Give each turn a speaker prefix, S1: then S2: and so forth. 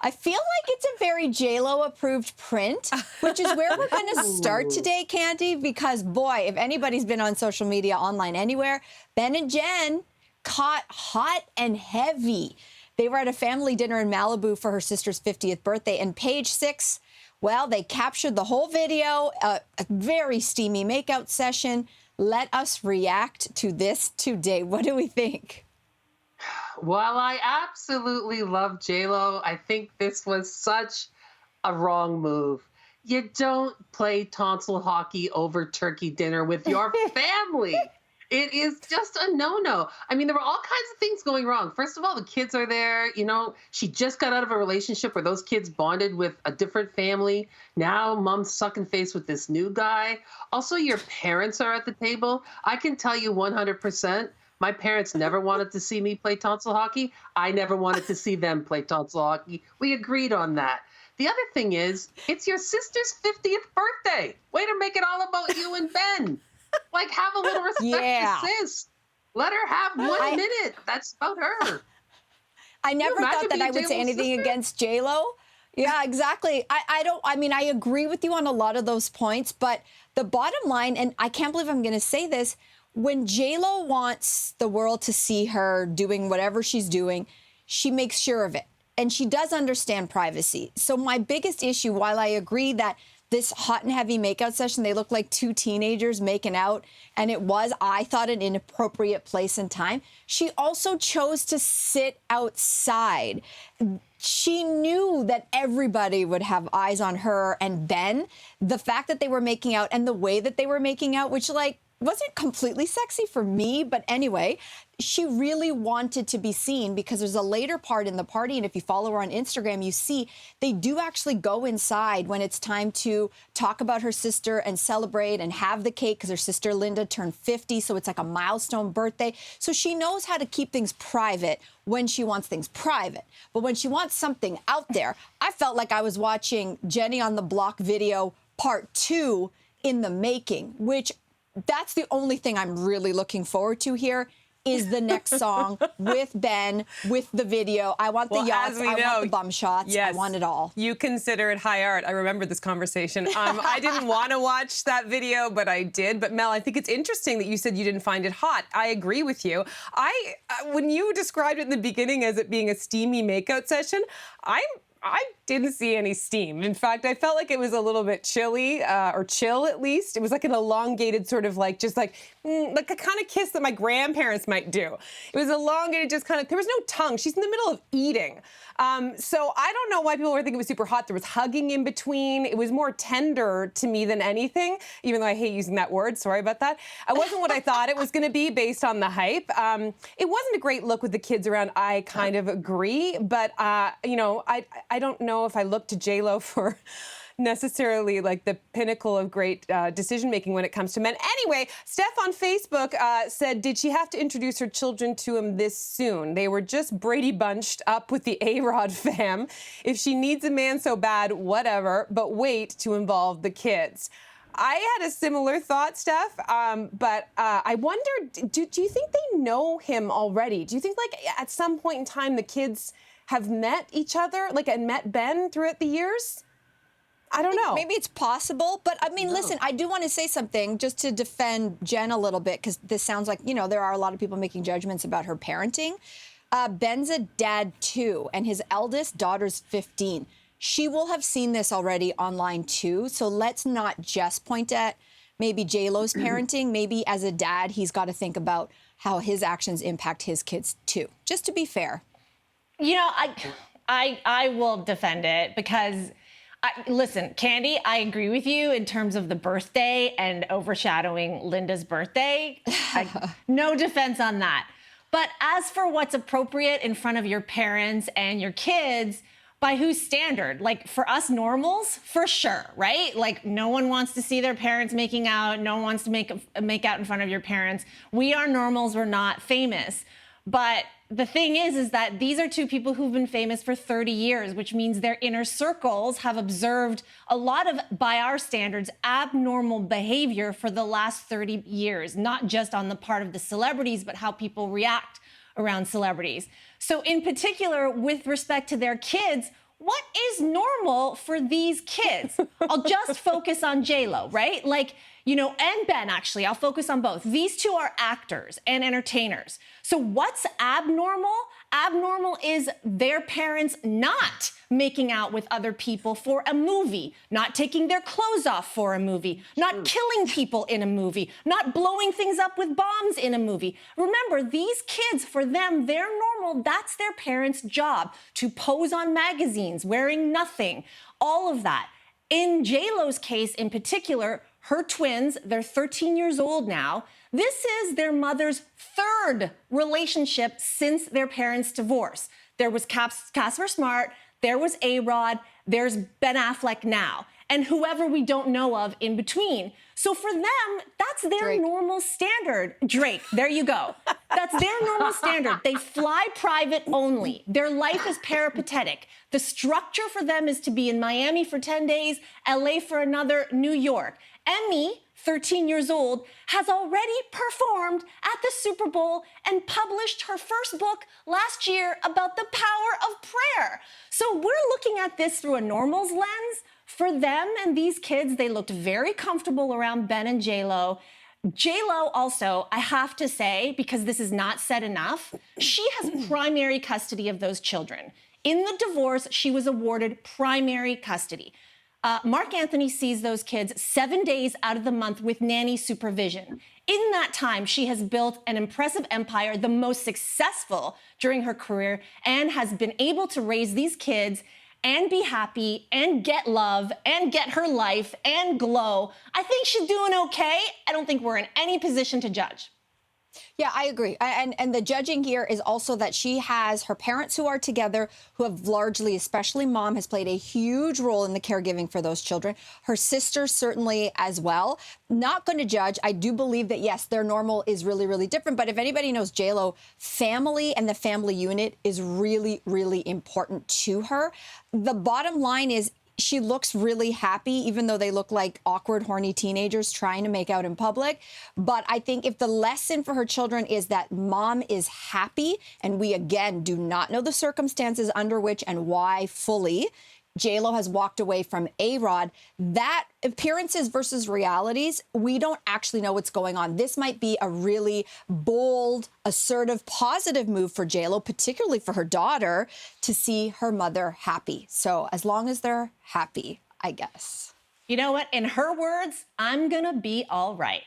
S1: I feel like it's a very JLo approved print, which is where we're going to start today, Candy, because boy, if anybody's been on social media online anywhere, Ben and Jen caught hot and heavy. They were at a family dinner in Malibu for her sister's 50th birthday, and Page Six, well, they captured the whole video, a very steamy makeout session. Let us react to this today. What do we think?
S2: While I absolutely love JLo, I think this was such a wrong move. You don't play tonsil hockey over turkey dinner with your family. It is just a no-no. I mean, there were all kinds of things going wrong. First of all, the kids are there. You know, she just got out of a relationship where those kids bonded with a different family. Now mom's sucking face with this new guy. Also, your parents are at the table. I can tell you 100%. My parents never wanted to see me play tonsil hockey. I never wanted to see them play tonsil hockey. We agreed on that. The other thing is, it's your sister's 50th birthday. Way to make it all about you and Ben. Like, have a little respect for sis. Let her have 1 minute. That's about her.
S1: I never thought that I would say anything against JLo. Yeah, exactly. I mean, I agree with you on a lot of those points, but the bottom line, and I can't believe I'm going to say this, when JLo wants the world to see her doing whatever she's doing, she makes sure of it. And she does understand privacy. So my biggest issue, while I agree that this hot and heavy makeout session, they look like two teenagers making out, and it was, I thought, an inappropriate place and time, she also chose to sit outside. She knew that everybody would have eyes on her and Ben. The fact that they were making out and the way that they were making out, which, like, wasn't completely sexy for me, but anyway, she really wanted to be seen because there's a later part in the party, and if you follow her on Instagram, you see they do actually go inside when it's time to talk about her sister and celebrate and have the cake because her sister Linda turned 50, so it's like a milestone birthday. So she knows how to keep things private when she wants things private. But when she wants something out there, I felt like I was watching Jenny on the Block video part 2 in the making, which that's the only thing I'm really looking forward to here is the next song with Ben, with the video. I want the yachts, I want the bum shots, I want it all.
S3: You consider it high art. I remember this conversation. I didn't want to watch that video, but I did. But Mel, I think it's interesting that you said you didn't find it hot. I agree with you. When you described it in the beginning as it being a steamy makeout session, I didn't see any steam. In fact, I felt like it was a little bit chilly, or chill at least. It was like an elongated sort of like, just like a kind of kiss that my grandparents might do. It was elongated, just kind of, there was no tongue. She's in the middle of eating. So I don't know why people were thinking it was super hot. There was hugging in between. It was more tender to me than anything, even though I hate using that word. Sorry about that. It wasn't what I thought it was going to be based on the hype. It wasn't a great look with the kids around. I kind of agree. But, you know, I don't know if I look to JLo for necessarily like the pinnacle of great decision-making when it comes to men. Anyway, Steph on Facebook said, did she have to introduce her children to him this soon? They were just Brady bunched up with the A-Rod fam. If she needs a man so bad, whatever, but wait to involve the kids. I had a similar thought, Steph, but I wonder, do you think they know him already? Do you think, like, at some point in time the kids have met each other, like, and met Ben throughout the years? I don't know.
S1: Maybe it's possible, but I mean, listen, I do want to say something just to defend Jen a little bit, because this sounds like, you know, there are a lot of people making judgments about her parenting. Ben's a dad too, and his eldest daughter's 15. She will have seen this already online too, so let's not just point at maybe JLo's parenting. Maybe as a dad, he's got to think about how his actions impact his kids too, just to be fair.
S4: You know, I will defend it because, listen, Candy, I agree with you in terms of the birthday and overshadowing Linda's birthday. No defense on that. But as for what's appropriate in front of your parents and your kids, by whose standard? Like, for us normals, for sure, right? Like, no one wants to see their parents making out. No one wants to make out in front of your parents. We are normals. We're not famous. But the thing is that these are two people who've been famous for 30 years, which means their inner circles have observed a lot of, by our standards, abnormal behavior for the last 30 years, not just on the part of the celebrities, but how people react around celebrities. So in particular, with respect to their kids, what is normal for these kids? I'll just focus on J.Lo, right? Like, you know, and Ben, actually, I'll focus on both. These two are actors and entertainers. So what's abnormal? Abnormal is their parents not making out with other people for a movie, not taking their clothes off for a movie, not killing people in a movie, not blowing things up with bombs in a movie. Remember, these kids, for them, they're normal. That's their parents' job, to pose on magazines, wearing nothing, all of that. In J.Lo's case in particular, her twins, they're 13 years old now. This is their mother's third relationship since their parents' divorce. There was Casper Smart, there was A-Rod, there's Ben Affleck now, and whoever we don't know of in between. So for them, that's their normal standard. Drake, there you go. That's their normal standard. They fly private only. Their life is peripatetic. The structure for them is to be in Miami for 10 days, LA for another, New York. Emmy, 13 years old, has already performed at the Super Bowl and published her first book last year about the power of prayer. So we're looking at this through a normal's lens. For them and these kids, they looked very comfortable around Ben and J.Lo. J.Lo also, I have to say, because this is not said enough, she has primary custody of those children. In the divorce, she was awarded primary custody. Mark Anthony sees those kids 7 days out of the month with nanny supervision. In that time, she has built an impressive empire, the most successful during her career, and has been able to raise these kids and be happy and get love and get her life and glow. I think she's doing okay. I don't think we're in any position to judge.
S1: Yeah, I agree. And the judging here is also that she has her parents who are together, who have largely, especially mom, has played a huge role in the caregiving for those children. Her sister certainly as well. Not going to judge. I do believe that, yes, their normal is really, really different. But if anybody knows J.Lo, family and the family unit is really, really important to her. The bottom line is, she looks really happy, even though they look like awkward, horny teenagers trying to make out in public. But I think if the lesson for her children is that mom is happy, and we, again, do not know the circumstances under which and why fully J.Lo has walked away from A-Rod, that appearances versus realities, we don't actually know what's going on. This might be a really bold, assertive, positive move for J.Lo, particularly for her daughter, to see her mother happy. So as long as they're happy, I guess.
S4: You know what? In her words, I'm gonna be all right.